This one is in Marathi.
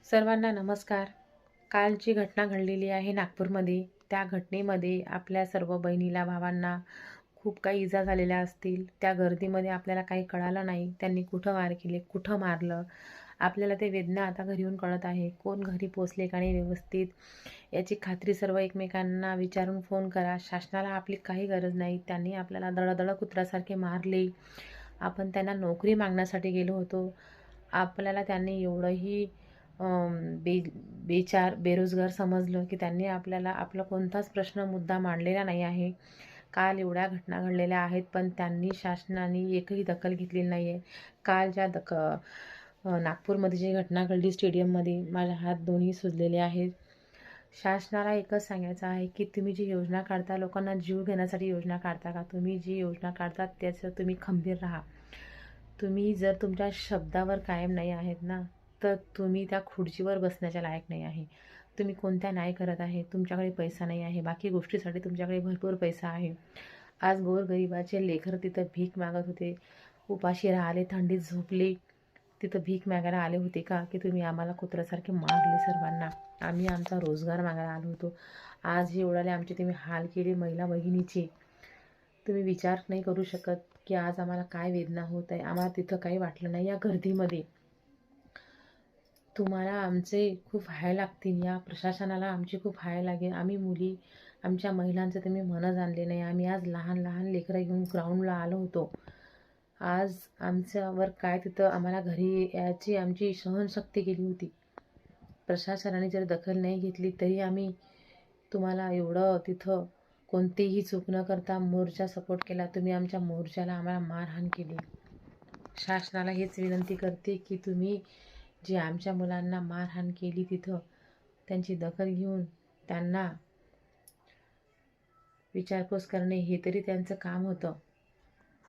सर्वांना नमस्कार. काल जी घटना घडलेली आहे नागपूरमध्ये, त्या घटनेमध्ये आपल्या सर्व बहिणीला, भावांना खूप काही इजा झालेल्या असतील. त्या गर्दीमध्ये आपल्याला काही कळालं नाही. त्यांनी कुठं वार केले, कुठं मारलं. आपल्याला ते वेदना आता घरी येऊन कळत आहे. कोण घरी पोचले का नाही व्यवस्थित, याची खात्री सर्व एकमेकांना विचारून फोन करा. शासनाला आपली काही गरज नाही. त्यांनी आपल्याला दळदळ कुत्र्यासारखे मारले. आपण त्यांना नोकरी मागण्यासाठी गेलो होतो. आपल्याला त्यांनी एवढंही बेरोजगार समजलं की त्यांनी आपल्याला आपला कोणताच प्रश्न मुद्दा मांडलेला नाही आहे. काल एवढ्या घटना घडलेल्या आहेत, पण त्यांनी शासनाने एकही दखल घेतलेली नाही आहे. काल ज्या नागपूरमध्ये जी घटना घडली स्टेडियममध्ये, माझे हात दोन्ही सुजलेले आहेत. शासनाला एकच सांगायचं आहे की तुम्ही जी योजना काढता, लोकांना जीव घेण्यासाठी योजना काढता का? तुम्ही जी योजना काढता त्याचं तुम्ही खंबीर राहा. तुम्ही जर तुमच्या शब्दावर कायम नाही आहेत ना, तर तुम्ही त्या खुर्चीवर बसण्याच्या लायक नाही आहे. तुम्ही कोणत्या नाही करत आहे. तुमच्याकडे पैसा नाही आहे, बाकी गोष्टीसाठी तुमच्याकडे भरपूर पैसा आहे. आज गोरगरिबाचे लेकरं तिथं भीक मागत होते, उपाशी राहिले, थंडीत झोपले, तिथं भीक मागायला आले होते का? की तुम्ही आम्हाला कुत्र्यासारखे मारले सर्वांना. आम्ही आमचा रोजगार मागायला आलो होतो. आज हे एवढाले आमचे तुम्ही हाल केले महिला भगिनीचे. तुम्ही विचार नाही करू शकत की आज आम्हाला काय वेदना होत आहे. आम्हाला तिथं काही वाटलं नाही. या गर्दीमध्ये तुम्हाला आमचे खूप हाय लागतील. या प्रशासनाला आमची खूप हाय लागेल. आम्ही मुली, आमच्या महिलांचं तुम्ही मनच आणले नाही. आम्ही आज लहान लहान लेकरं घेऊन ग्राउंडला आलो होतो. आज आमच्यावर काय तिथं आम्हाला घरी याची आमची सहनशक्ती गेली होती. प्रशासनाने जर दखल नाही घेतली तरी आम्ही तुम्हाला एवढं तिथं कोणतीही चूक न करता मोर्चा सपोर्ट केला. तुम्ही आमच्या मोर्चाला आम्हाला मारहाण केली. शासनाला हेच विनंती करते की तुम्ही जी आमच्या मुलांना मारहाण केली तिथं, त्यांची दखल घेऊन त्यांना विचारपूस करणे हे तरी त्यांचं काम होतं.